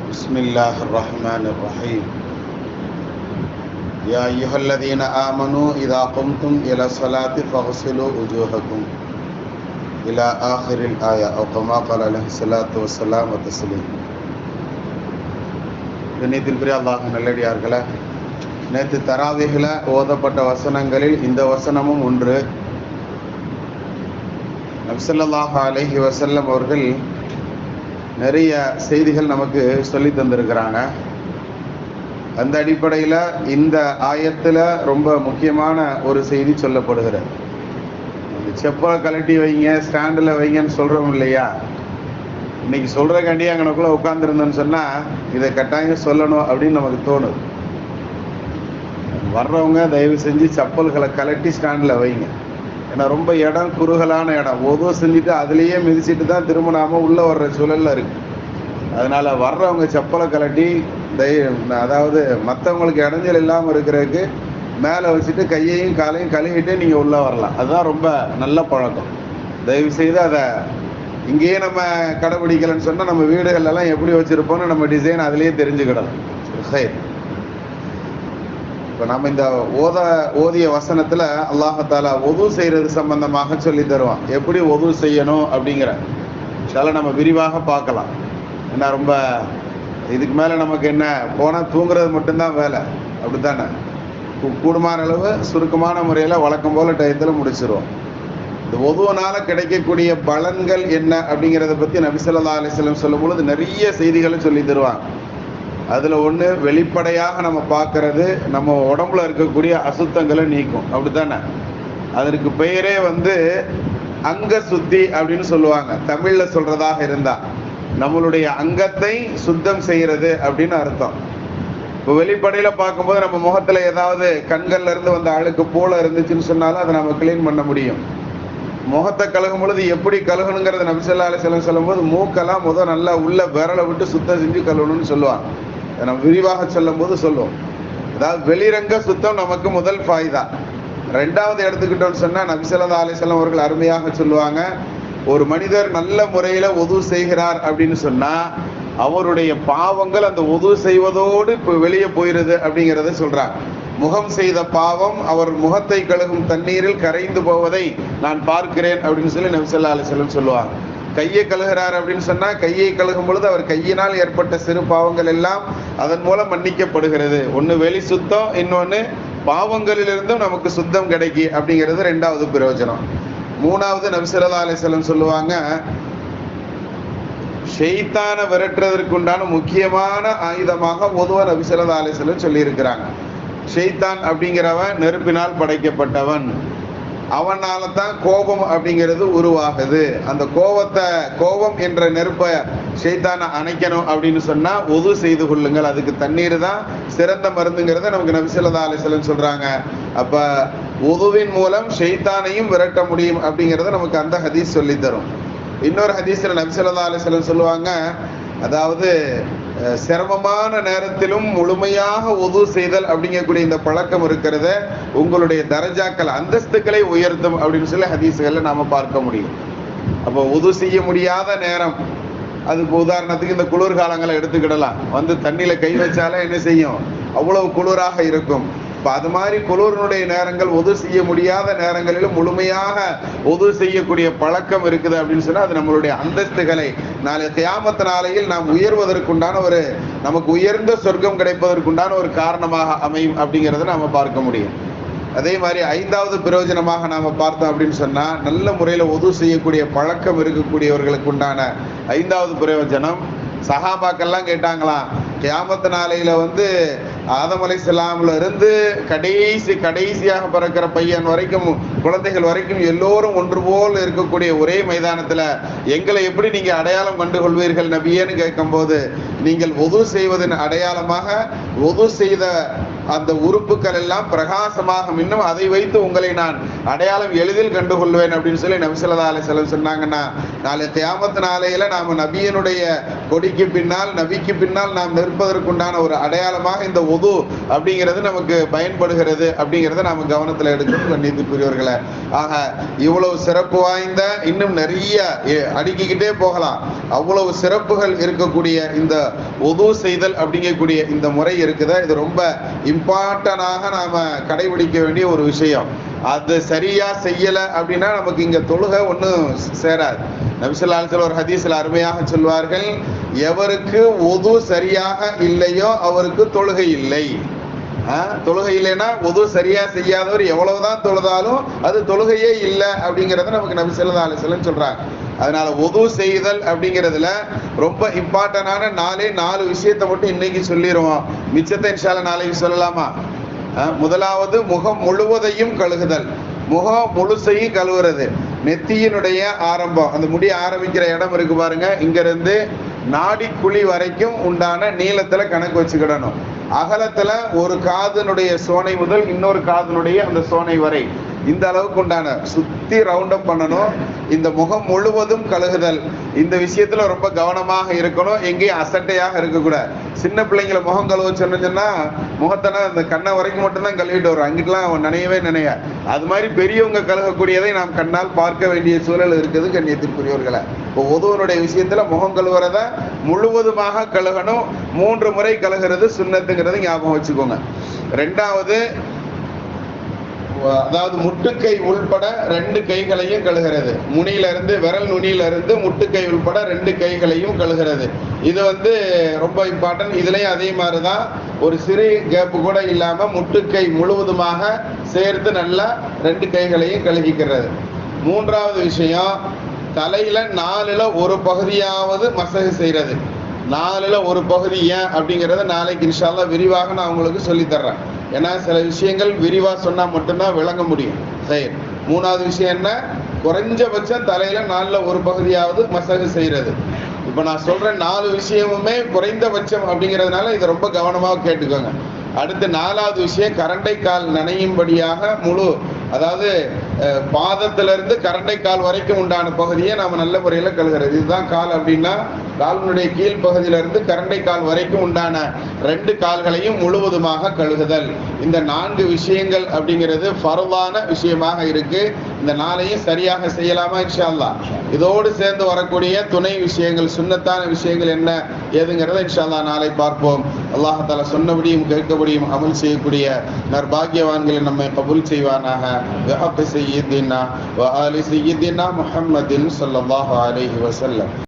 بسم الله الرحمن الرحيم يا أيها الذين آمنوا إذا قمتم إلى الصلاة فاغسلوا وجوهكم إلى آخر الآية أو كما قال عليه الصلاة والسلام وتسليم. கண்ணியத்திற்குரிய அல்லாஹ் நல்லடியார்களே, நேற்று தராவீஹில் ஓதப்பட்ட வசனங்களில் இந்த வசனமும் ஒன்று. நபி ஸல்லல்லாஹு அலைஹி வஸல்லம் அவர்கள் நிறைய செய்திகள் நமக்கு சொல்லி தந்திருக்கிறாங்க. அந்த அடிப்படையில் இந்த ஆயத்தில் ரொம்ப முக்கியமான ஒரு செய்தி சொல்லப்படுகிறது. செப்பலை கழட்டி வைங்க, ஸ்டாண்டில் வைங்கன்னு சொல்கிறோம் இல்லையா? இன்னைக்கு சொல்கிறக்காண்டி அங்கனக்குள்ளே உட்காந்துருந்தோன்னு சொன்னால் இதை கட்டாயம் சொல்லணும் அப்படின்னு நமக்கு தோணுது. வர்றவங்க தயவு செஞ்சு செப்பல்களை கழட்டி ஸ்டாண்டில் வைங்க. ஏன்னா ரொம்ப இடம் குறுகலான இடம், ஒதுவு செஞ்சுட்டு அதுலேயே மிதிச்சுட்டு தான் திரும்ப நாம உள்ளே வர்ற சூழலில் இருக்குது. அதனால் வர்றவங்க செப்பலை கழட்டி அதாவது மற்றவங்களுக்கு இடைஞ்சல் இல்லாமல் இருக்கிறதுக்கு மேலே வச்சுட்டு கையையும் காலையும் கழுவிட்டு நீங்கள் உள்ளே வரலாம். அதுதான் ரொம்ப நல்ல பழக்கம். தயவு செய்து அதை இங்கேயே நம்ம கடைபிடிக்கலன்னு சொன்னால் நம்ம வீடுகள்லாம் எப்படி வச்சுருப்போம்னு நம்ம டிசைன் அதுலேயே தெரிஞ்சுக்கிடலாம். சரி, இப்போ நம்ம இந்த ஓதிய வசனத்தில் அல்லாஹாலா ஒது செய்கிறது சம்பந்தமாக சொல்லி தருவான். எப்படி ஒது செய்யணும் அப்படிங்கிற சில நம்ம விரிவாக பார்க்கலாம். ஏன்னா ரொம்ப இதுக்கு மேலே நமக்கு என்ன போனால் தூங்குறது மட்டும்தான் வேலை, அப்படித்தானே? கூடுமான அளவு சுருக்கமான முறையில் வழக்கம் போல் டயத்தில் முடிச்சிருவோம். இந்த ஒதுவனால கிடைக்கக்கூடிய பலன்கள் என்ன அப்படிங்கிறத பற்றி நபி ஸல்லல்லாஹு அலைஹி வஸல்லம் சொல்லும் பொழுது நிறைய செய்திகளை சொல்லி தருவாங்க. அதில் ஒன்று, வெளிப்படையாக நம்ம பார்க்கறது நம்ம உடம்புல இருக்கக்கூடிய அசுத்தங்களை நீக்கும், அப்படித்தானே? அதற்கு பெயரே அங்க சுத்தி அப்படின்னு சொல்லுவாங்க. தமிழில் சொல்றதாக இருந்தால் நம்மளுடைய அங்கத்தை சுத்தம் செய்கிறது அப்படின்னு அர்த்தம். இப்போ வெளிப்படையில் பார்க்கும்போது நம்ம முகத்தில் ஏதாவது கண்கள்ல இருந்து வந்த அழுக்கு போல இருந்துச்சுன்னு சொன்னாலும் அதை நம்ம கிளீன் பண்ண முடியும். முகத்தை கழுகும் பொழுது எப்படி கழுகணுங்கிறத நபி ஸல்லல்லாஹு அலைஹி வஸல்லம் சொல்லும்போது மூக்கெல்லாம் நல்லா உள்ள விரலை விட்டு சுத்தம் செஞ்சு கழுவணும்னு சொல்லுவாங்க. நம்ம விரிவாக சொல்லும் போது சொல்லுவோம். அதாவது வெளிரங்க சுத்தம் நமக்கு முதல் ஃபாய்தா. ரெண்டாவது எடுத்துக்கிட்டோம்னு சொன்னால் நபி ஸல்லல்லாஹு அலைஹி வஸல்லம் அவர்கள் அருமையாக சொல்லுவாங்க, ஒரு மனிதர் நல்ல முறையில் ஒது செய்கிறார் அப்படின்னு சொன்னால் அவருடைய பாவங்கள் அந்த ஒது செய்வதோடு இப்போ வெளியே போயிடுது அப்படிங்கிறத சொல்கிறாங்க. முகம் செய்த பாவம் அவர் முகத்தை கழுகும் தண்ணீரில் கரைந்து போவதை நான் பார்க்கிறேன் அப்படின்னு சொல்லி நபி ஸல்லல்லாஹு அலைஹி வஸல்லம் சொல்லுவாங்க. கையை கழுகிறார் அப்படின்னு சொன்னால் கையை கழுகும் பொழுது அவர் கையினால் ஏற்பட்ட சிறு பாவங்கள் எல்லாம் அதன் மூலம் மன்னிக்கப்படுகிறது. ஒன்று வெளி சுத்தம், இன்னொன்று பாவங்களிலிருந்தும் நமக்கு சுத்தம் கிடைக்கி அப்படிங்கிறது ரெண்டாவது பிரயோஜனம். மூணாவது நபி ஸல்லல்லாஹு அலைஹி வஸல்லம் சொல்லுவாங்க, ஷைத்தானை விரட்டுறதற்குண்டான முக்கியமான ஆயுதமாக பொதுவாக நபி ஸல்லல்லாஹு அலைஹி வஸல்லம் சொல்லியிருக்கிறாங்க. ஷைத்தான் அப்படிங்கிறவன் நெருப்பினால் படைக்கப்பட்டவன். அவனால தான் கோபம் அப்படிங்கிறது உருவாகுது. அந்த கோபம் என்ற நெருப்பை ஷைத்தானை அணைக்கணும் அப்படின்னு சொன்னா ஒது செய்து கொள்ளுங்கள், அதுக்கு தண்ணீர் தான் சிறந்த மருந்துங்கிறத நமக்கு நபி ஸல்லல்லாஹு அலைஹி வஸல்லம் சொல்றாங்க. அப்ப ஒதுவின் மூலம் ஷைத்தானையும் விரட்ட முடியும் அப்படிங்கிறத நமக்கு அந்த ஹதீஸ் சொல்லி தரும். இன்னொரு ஹதீஸ்ல நபி ஸல்லல்லாஹு அலைஹி வஸல்லம் சொல்லுவாங்க, அதாவது சிரமமான நேரத்திலும் முழுமையாக ஒது செய்தல் அப்படிங்கக்கூடிய இந்த பழக்கம் இருக்கிறத உங்களுடைய தரஜாக்கள் அந்தஸ்துக்களை உயர்த்தும் அப்படின்னு சொல்லி ஹதீஸ்களை நாம பார்க்க முடியும். அப்போ ஒது செய்ய முடியாத நேரம், அதுக்கு உதாரணத்துக்கு இந்த குளிர்காலங்களை எடுத்துக்கிடலாம். தண்ணியில கை வச்சாலே என்ன செய்யும், அவ்வளவு குளிராக இருக்கும். இப்போ அது மாதிரி குளிரினுடைய நேரங்கள், ஒது செய்ய முடியாத நேரங்களிலும் முழுமையாக ஒது செய்யக்கூடிய பழக்கம் இருக்குது அப்படின்னு சொன்னால் அது நம்மளுடைய அந்தஸ்துகளை நாளை கியாமத் நாளையில் நாம் உயர்வதற்குண்டான நமக்கு உயர்ந்த சொர்க்கம் கிடைப்பதற்குண்டான ஒரு காரணமாக அமையும் அப்படிங்கிறத நாம் பார்க்க முடியும். அதே மாதிரி ஐந்தாவது பிரயோஜனமாக நாம் பார்த்தோம் அப்படின்னு சொன்னால் நல்ல முறையில் ஒது செய்யக்கூடிய பழக்கம் இருக்கக்கூடியவர்களுக்கு உண்டான ஐந்தாவது பிரயோஜனம், சஹாபாக்கெல்லாம் கேட்டாங்களாம், கியாமத் நாளையில் ஆதம் அலைஹிஸ்ஸலாம்ல இருந்து கடைசியாக பிறக்கிற பையன் வரைக்கும், குழந்தைகள் வரைக்கும் எல்லோரும் ஒன்று போல் இருக்கக்கூடிய ஒரே மைதானத்தில் எங்களை எப்படி நீங்கள் அடையாளம் கண்டு கொள்வீர்கள் நபியேன்னு கேட்கும்போது, நீங்கள் ஒது செய்வதன் அடையாளமாக ஒது செய்த அந்த உறுப்புகள் எல்லாம் பிரகாசமாக இன்னும் அதை வைத்து உங்களை நான் அடையாளம் எளிதில் கண்டுகொள்வேன் அப்படின்னு சொல்லி நபி ஸல்லல்லாஹு அலைஹி வஸல்லம் சொன்னாங்கன்னா, நாளை கியாமத் நாளையில நாம நபியினுடைய கொடிக்கு பின்னால், நபிக்கு பின்னால் நாம் நிற்பதற்குண்டான ஒரு அடையாளமாக இந்த உது அப்படிங்கிறது நமக்கு பயன்படுகிறது அப்படிங்கிறத நாம கவனத்தில் எடுக்கணும் கண்ணியத்திற்குரியவர்களே. ஆக இவ்வளவு சிறப்பு வாய்ந்த, இன்னும் நிறைய அடுக்கிக்கிட்டே போகலாம், அவ்வளவு சிறப்புகள் இருக்கக்கூடிய இந்த உது செய்தல் அப்படிங்கக்கூடிய இந்த முறை இருக்குதா, இது ரொம்ப இம்பார்ட்டனாக நாம கடைபிடிக்க வேண்டிய ஒரு விஷயம். அது சரியா செய்யல அப்படின்னா நமக்கு இங்க தொழுகை ஒன்றும் சேராது. நபி ஸல்லல்லாஹு அலைஹி வஸல்லம் ஒரு ஹதீஸ்ல அருமையாக சொல்வார்கள், எவருக்கு உது சரியாக இல்லையோ அவருக்கு தொழுகை இல்லை. தொழுகை இல்லைன்னா உது சரியா செய்யாதவர் எவ்வளவுதான் தொழுதாலும் அது தொழுகையே இல்லை அப்படிங்கிறத நமக்கு நபி ஸல்லல்லாஹு அலைஹி வஸல்லம் சொல்றாங்க. அதனால உது செய்தல் அப்படிங்கிறதுல ரொம்ப இம்பார்ட்டனான 4 விஷயத்தை மட்டும் இன்னைக்கு சொல்லிடுவோம். மிச்சத்தை இன்ஷா அல்லாஹ் நாளைக்கு சொல்லலாமா? முதலாவது முகம் முழுவதையும் கழுகுதல். முகம் முழுசையும் கழுவுறது. நெத்தியினுடைய ஆரம்பம், அந்த முடி ஆரம்பிக்கிற இடம் இருக்கு பாருங்க, இங்க இருந்து நாடிக்குழி வரைக்கும் உண்டான நீளத்துல கணக்கு வச்சுக்கிடணும். அகலத்துல ஒரு காதனுடைய சோனை முதல் இன்னொரு காதனுடைய அந்த சோனை வரை இந்த அளவுக்கு உண்டான சுத்தி ரவுண்ட் அப் பண்ணணும். இந்த முகம் முழுவதும் கழுகுதல், இந்த விஷயத்துல ரொம்ப கவனமாக இருக்கணும். எங்கேயும் அசட்டையாக இருக்கக்கூடாது. சின்ன பிள்ளைங்களை முகம் கழுவ சொன்னா முகத்தனா அந்த கண்ணை வரைக்கும் மட்டும்தான் கழுவிட்டு வரும், அங்கிட்டுலாம் அவன் நினையவே நினைய. அது மாதிரி பெரியவங்க கழுகக்கூடியதை நாம் கண்ணால் பார்க்க வேண்டிய சூழல் இருக்குது கண்ணியத்திற்குரியவர்களை. இப்போ உதுவனுடைய விஷயத்துல முகம் கழுவுறத முழுவதுமாக கழுகணும். 3 முறை கழுகிறது சுன்னத்துங்கிறது ஞாபகம் வச்சுக்கோங்க. 2வது, அதாவது முட்டுக்கை உள்பட 2 கைகளையும் கழுகிறது. முனியிலிருந்து, விரல் நுனியிலிருந்து முட்டுக்கை உள்பட 2 கைகளையும் கழுகிறது. இது ரொம்ப இம்பார்ட்டன்ட். இதுலயும் அதே மாதிரிதான், ஒரு சிறு கேப்பு கூட இல்லாம முட்டுக்கை முழுவதுமாக சேர்த்து நல்லா 2 கைகளையும் கழுகிக்கிறது. 3வது விஷயம், தலையில 4ல் ஒரு பகுதியாவது மசகு செய்யறது. 4ல் ஒரு பகுதி ஏன் அப்படிங்கிறத நாளைக்கு இன்ஷா அல்லாஹ் விரிவாக நான் உங்களுக்கு சொல்லித்தர்றேன். ஏன்னா சில விஷயங்கள் விரிவா சொன்னா மட்டும்தான் விளங்க முடியும். சரி, 3வது விஷயம் என்ன, குறைஞ்சபட்சம் தலையில 4ல் ஒரு பகுதியாவது மசகு செய்யறது. இப்ப நான் சொல்ற 4 விஷயமுமே குறைந்தபட்சம் அப்படிங்கிறதுனால இதை ரொம்ப கவனமாக கேட்டுக்கோங்க. அடுத்து 4வது விஷயம், கரண்டை கால் நனையும்படியாக முழு, அதாவது பாதத்திலிருந்து கரண்டை கால் வரைக்கும் உண்டான பகுதியை நாம நல்ல முறையில் கழுகிறது. இதுதான் கால் அப்படின்னா, காலினுடைய கீழ் பகுதியிலிருந்து கரண்டை கால் வரைக்கும் உண்டான 2 கால்களையும் முழுவதுமாக கழுகுதல். இந்த 4 விஷயங்கள் அப்படிங்கிறது ஃபர்லான விஷயமாக இருக்கு. இந்த 4ஐயும் சரியாக செய்யலாமா இன்ஷா அல்லாஹ்? இதோடு சேர்ந்து வரக்கூடிய துணை விஷயங்கள், சுன்னத்தான விஷயங்கள் என்ன ஏதுங்கிறத இன்ஷா அல்லாஹ் நாளை பார்ப்போம். அல்லாஹ் தஆலா சொன்னபடியும் கேட்கபடியும் அமல் செய்யக்கூடிய நற்பாக்கியவான்களை நம்மை கபூல் செய்வானாக. بحق سيدنا وآل سيدنا محمد صلى الله عليه وسلم.